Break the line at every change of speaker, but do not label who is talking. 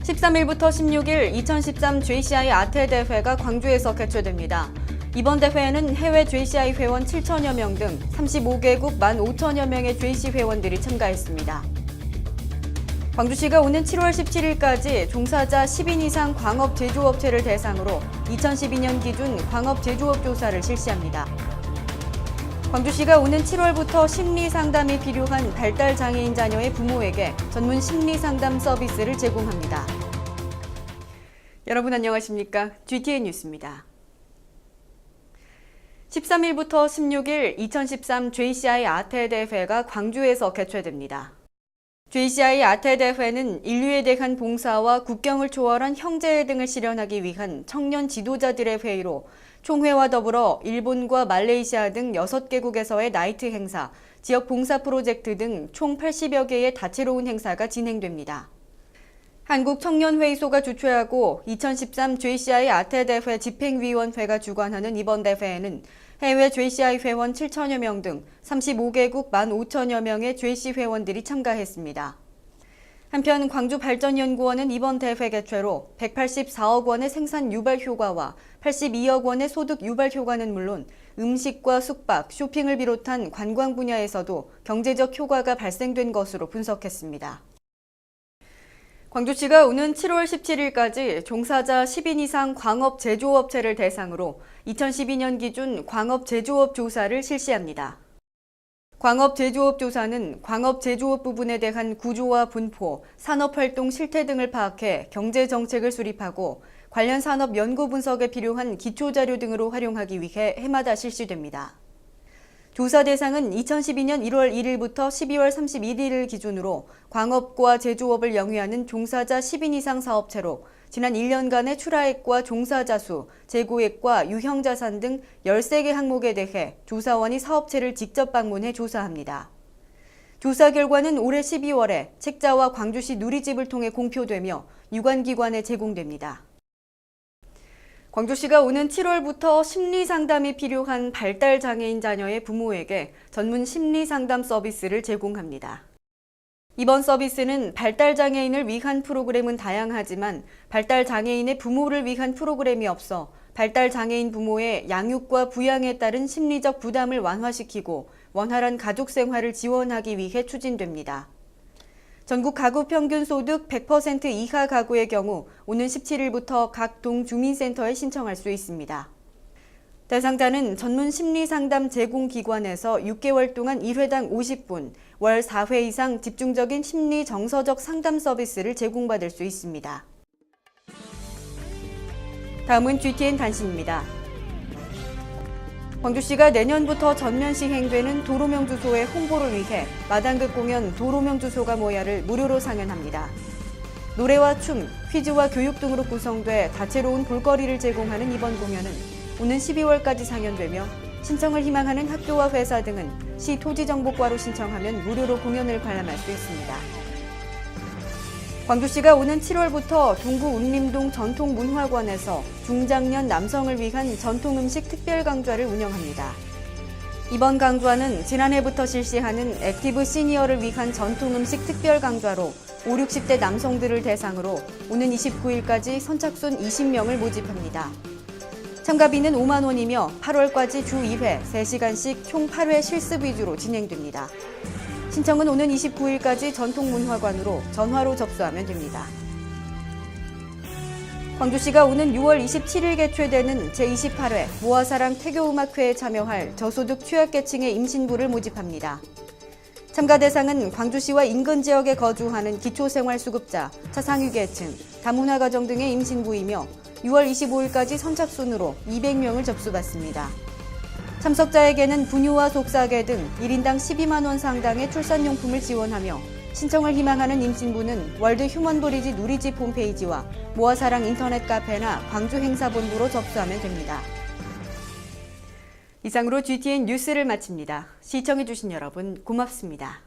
(13일부터 16일) 2013 JCI 아태 대회가 광주에서 개최됩니다. 이번 대회에는 해외 JCI 회원 7천여 명 등 35개국 15,000여 명의 JC 회원들이 참가했습니다. 광주시가 오는 7월 17일까지 종사자 10인 이상 광업 제조업체를 대상으로 2012년 기준 광업 제조업 조사를 실시합니다. 광주시가 오는 7월부터 심리 상담이 필요한 발달 장애인 자녀의 부모에게 전문 심리 상담 서비스를 제공합니다. 여러분 안녕하십니까? GTN 뉴스입니다. 13일부터 16일 2013 JCI 아태 대회가 광주에서 개최됩니다. JCI 아태 대회는 인류에 대한 봉사와 국경을 초월한 형제애 등을 실현하기 위한 청년 지도자들의 회의로 총회와 더불어 일본과 말레이시아 등 6개국에서의 나이트 행사, 지역 봉사 프로젝트 등 총 80여 개의 다채로운 행사가 진행됩니다. 한국청년회의소가 주최하고 2013 JCI 아태 대회 집행위원회가 주관하는 이번 대회에는 해외 JCI 회원 7천여 명 등 35개국 15,000여 명의 JC 회원들이 참가했습니다. 한편 광주발전연구원은 이번 대회 개최로 184억 원의 생산 유발 효과와 82억 원의 소득 유발 효과는 물론 음식과 숙박, 쇼핑을 비롯한 관광 분야에서도 경제적 효과가 발생된 것으로 분석했습니다. 광주시가 오는 7월 17일까지 종사자 10인 이상 광업 제조업체를 대상으로 2012년 기준 광업 제조업 조사를 실시합니다. 광업 제조업 조사는 광업 제조업 부분에 대한 구조와 분포, 산업활동 실태 등을 파악해 경제정책을 수립하고 관련 산업 연구 분석에 필요한 기초자료 등으로 활용하기 위해 해마다 실시됩니다. 조사 대상은 2012년 1월 1일부터 12월 31일을 기준으로 광업과 제조업을 영위하는 종사자 10인 이상 사업체로 지난 1년간의 출하액과 종사자 수, 재고액과 유형자산 등 13개 항목에 대해 조사원이 사업체를 직접 방문해 조사합니다. 조사 결과는 올해 12월에 책자와 광주시 누리집을 통해 공표되며 유관기관에 제공됩니다. 광주시가 오는 7월부터 심리상담이 필요한 발달장애인 자녀의 부모에게 전문 심리상담 서비스를 제공합니다. 이번 서비스는 발달장애인을 위한 프로그램은 다양하지만 발달장애인의 부모를 위한 프로그램이 없어 발달장애인 부모의 양육과 부양에 따른 심리적 부담을 완화시키고 원활한 가족 생활을 지원하기 위해 추진됩니다. 전국 가구 평균 소득 100% 이하 가구의 경우 오는 17일부터 각 동주민센터에 신청할 수 있습니다. 대상자는 전문 심리상담 제공기관에서 6개월 동안 1회당 50분, 월 4회 이상 집중적인 심리 정서적 상담 서비스를 제공받을 수 있습니다. 다음은 GTN 단신입니다. 광주시가 내년부터 전면 시행되는 도로명 주소의 홍보를 위해 마당극 공연 도로명 주소가 뭐야를 무료로 상연합니다. 노래와 춤, 퀴즈와 교육 등으로 구성돼 다채로운 볼거리를 제공하는 이번 공연은 오는 12월까지 상연되며 신청을 희망하는 학교와 회사 등은 시 토지정보과로 신청하면 무료로 공연을 관람할 수 있습니다. 광주시가 오는 7월부터 동구 운림동 전통문화관에서 중장년 남성을 위한 전통음식 특별강좌를 운영합니다. 이번 강좌는 지난해부터 실시하는 액티브 시니어를 위한 전통음식 특별강좌로 5, 60대 남성들을 대상으로 오는 29일까지 선착순 20명을 모집합니다. 참가비는 5만 원이며 8월까지 주 2회, 3시간씩 총 8회 실습 위주로 진행됩니다. 신청은 오는 29일까지 전통문화관으로 전화로 접수하면 됩니다. 광주시가 오는 6월 27일 개최되는 제28회 모아사랑 태교음악회에 참여할 저소득 취약계층의 임신부를 모집합니다. 참가 대상은 광주시와 인근 지역에 거주하는 기초생활수급자, 차상위계층, 다문화 가정 등의 임신부이며 6월 25일까지 선착순으로 200명을 접수받습니다. 참석자에게는 분유와 속삭이 등 1인당 12만 원 상당의 출산용품을 지원하며 신청을 희망하는 임신부는 월드 휴먼브리지 누리집 홈페이지와 모아사랑 인터넷 카페나 광주행사본부로 접수하면 됩니다. 이상으로 GTN 뉴스를 마칩니다. 시청해주신 여러분 고맙습니다.